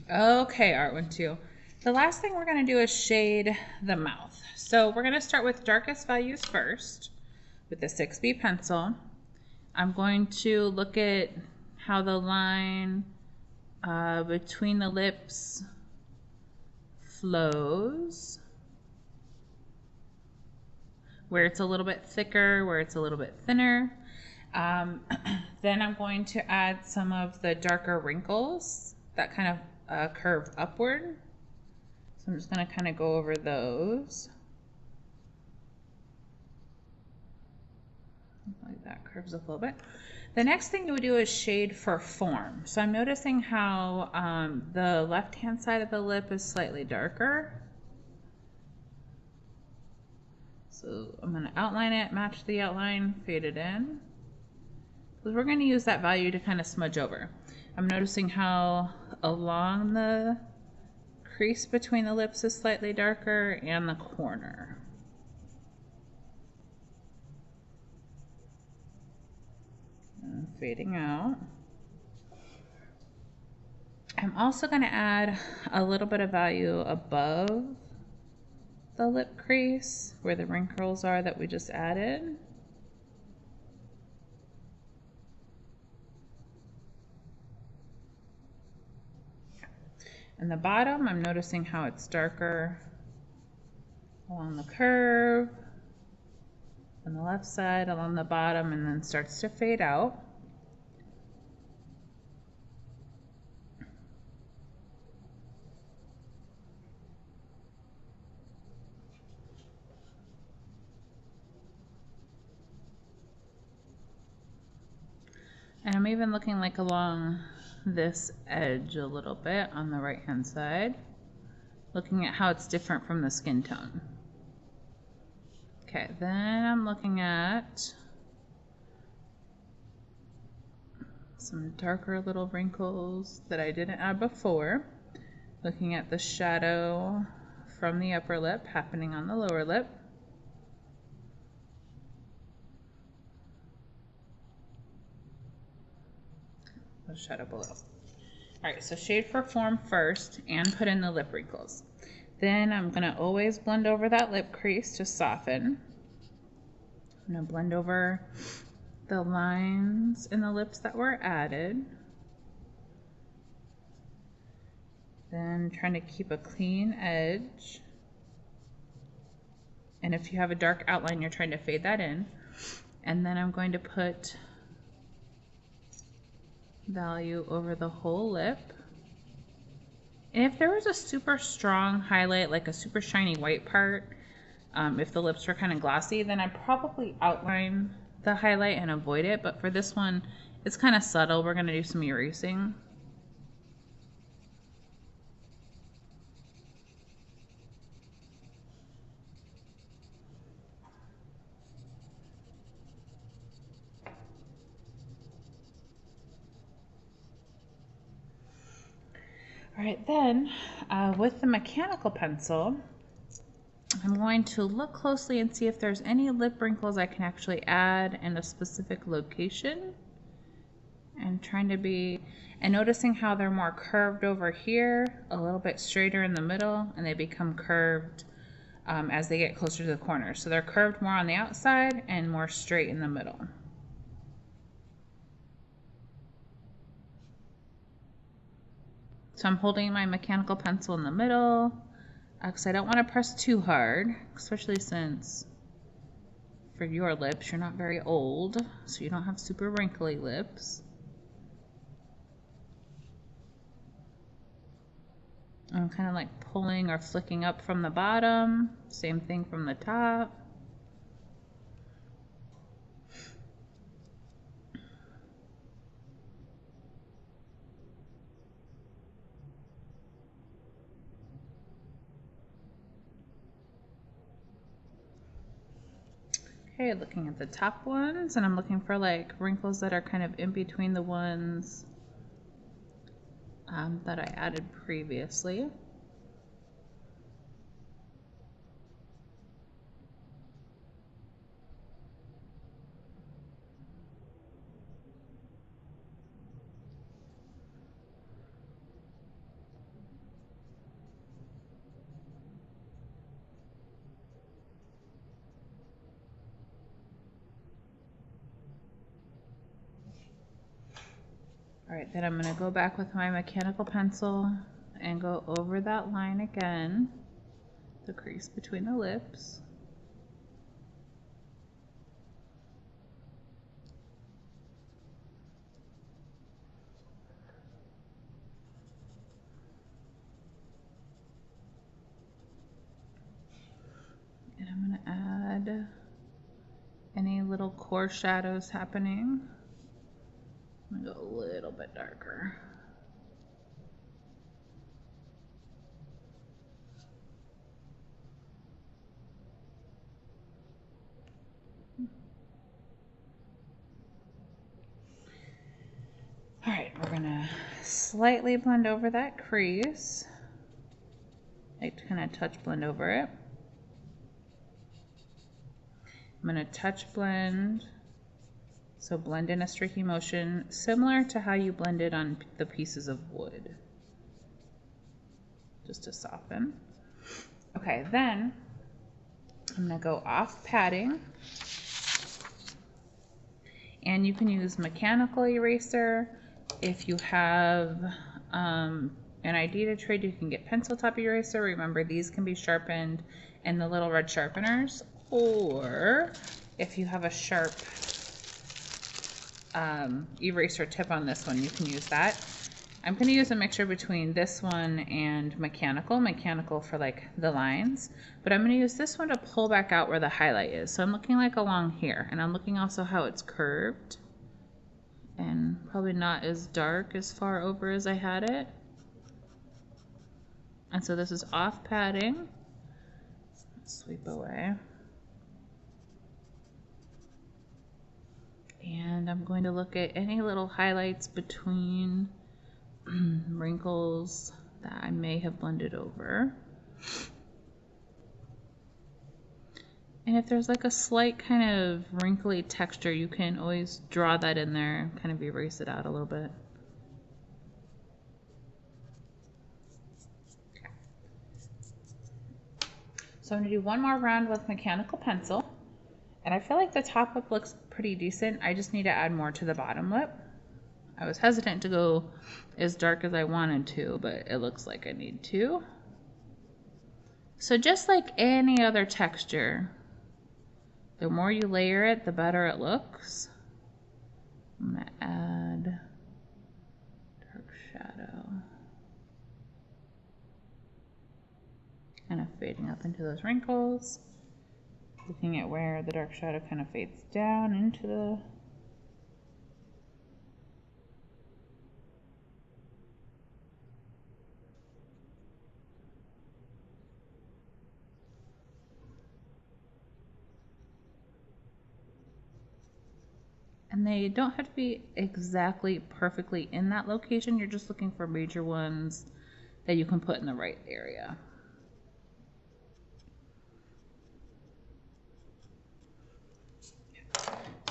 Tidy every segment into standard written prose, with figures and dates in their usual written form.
Okay, art one, two. The last thing we're going to do is shade the mouth. So we're going to start with darkest values first with the 6B pencil. I'm going to look at how the line between the lips flows, where it's a little bit thicker, where it's a little bit thinner. Then I'm going to add some of the darker wrinkles that kind of curve upward. So I'm just going to kind of go over those. Like that, curves up a little bit. The next thing we do is shade for form. So I'm noticing how the left-hand side of the lip is slightly darker. So I'm going to outline it, match the outline, fade it in. Because we're going to use that value to kind of smudge over. I'm noticing how along the crease between the lips is slightly darker and the corner. And fading out. I'm also going to add a little bit of value above the lip crease where the wrinkles are that we just added. And the bottom, I'm noticing how it's darker along the curve on the left side, along the bottom, and then starts to fade out. And I'm even looking like along this edge a little bit on the right hand side, looking at how it's different from the skin tone. Okay, then I'm looking at some darker little wrinkles that I didn't add before, looking at the shadow from the upper lip happening on the lower lip. The shadow below. All right, so shade for form first and put in the lip wrinkles. Then I'm gonna always blend over that lip crease to soften. I'm gonna blend over the lines in the lips that were added. Then trying to keep a clean edge. And if you have a dark outline, you're trying to fade that in. And then I'm going to put value over the whole lip. And if there was a super strong highlight, like a super shiny white part, if the lips were kind of glossy, then I'd probably outline the highlight and avoid it. But for this one, it's kind of subtle. We're going to do some erasing. All right, then with the mechanical pencil, I'm going to look closely and see if there's any lip wrinkles I can actually add in a specific location. And trying to be, and noticing how they're more curved over here, a little bit straighter in the middle, and they become curved as they get closer to the corner. So they're curved more on the outside and more straight in the middle. So I'm holding my mechanical pencil in the middle because I don't want to press too hard, especially since for your lips, you're not very old, so you don't have super wrinkly lips. I'm kind of like pulling or flicking up from the bottom, same thing from the top. Okay, looking at the top ones, and I'm looking for like wrinkles that are kind of in between the ones that I added previously. All right, then I'm going to go back with my mechanical pencil and go over that line again, the crease between the lips. And I'm going to add any little core shadows happening. I'm going to go a little bit darker. All right, we're gonna slightly blend over that crease. Like to kind of touch blend over it. I'm gonna touch blend, so blend in a streaky motion, similar to how you blended on the pieces of wood, just to soften. Okay, then I'm gonna go off padding, and you can use mechanical eraser. If you have an idea to trade, you can get pencil top eraser. Remember, these can be sharpened in the little red sharpeners, or if you have a sharp eraser tip on this one, you can use that. I'm going to use a mixture between this one and mechanical for like the lines, but I'm going to use this one to pull back out where the highlight is. So I'm looking like along here, and I'm looking also how it's curved, and probably not as dark as far over as I had it. And so this is off padding. Sweep away. And I'm going to look at any little highlights between wrinkles that I may have blended over. And if there's like a slight kind of wrinkly texture, you can always draw that in there, kind of erase it out a little bit. Okay. So I'm going to do one more round with mechanical pencil. And I feel like the top lip looks pretty decent. I just need to add more to the bottom lip. I was hesitant to go as dark as I wanted to, but it looks like I need to. So just like any other texture, the more you layer it, the better it looks. I'm gonna add dark shadow. Kind of fading up into those wrinkles. Looking at where the dark shadow kind of fades down into the and they don't have to be exactly perfectly in that location. You're just looking for major ones that you can put in the right area.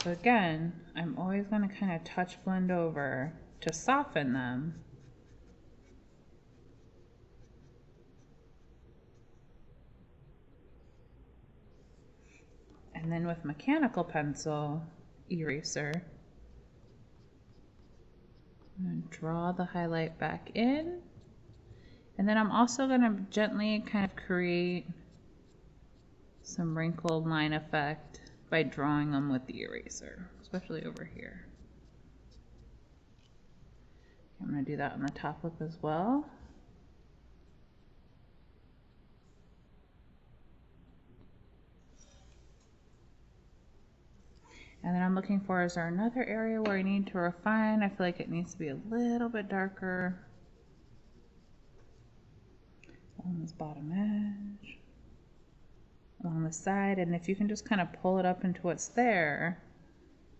So again, I'm always going to kind of touch blend over to soften them. And then with mechanical pencil eraser, I'm going to draw the highlight back in. And then I'm also going to gently kind of create some wrinkled line effect by drawing them with the eraser, especially over here. I'm going to do that on the top lip as well. And then I'm looking for, is there another area where I need to refine? I feel like it needs to be a little bit darker on this bottom edge, along the side. And if you can just kind of pull it up into what's there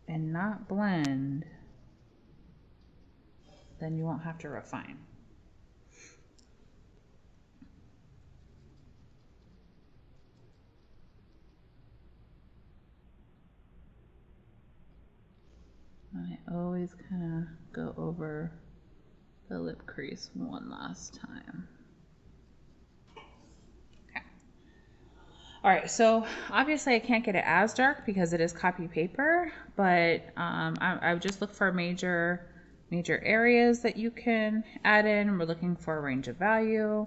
and not blend, then you won't have to refine. I always kind of go over the lip crease one last time. Okay. All right, so obviously I can't get it as dark because it is copy paper, but I would just look for major major areas that you can add in. We're looking for a range of value,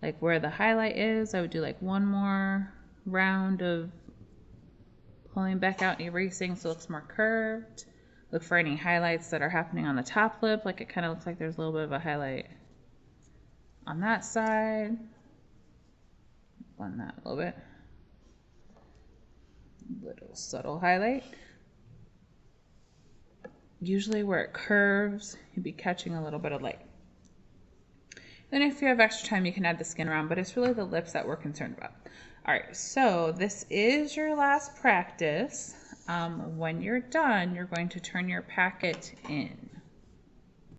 like where the highlight is. I would do like one more round of pulling back out and erasing so it looks more curved. Look for any highlights that are happening on the top lip, like it kind of looks like there's a little bit of a highlight on that side. Blend that a little bit. Little subtle highlight. Usually where it curves, you'd be catching a little bit of light. Then if you have extra time, you can add the skin around, but it's really the lips that we're concerned about. All right, so this is your last practice. When you're done, you're going to turn your packet in.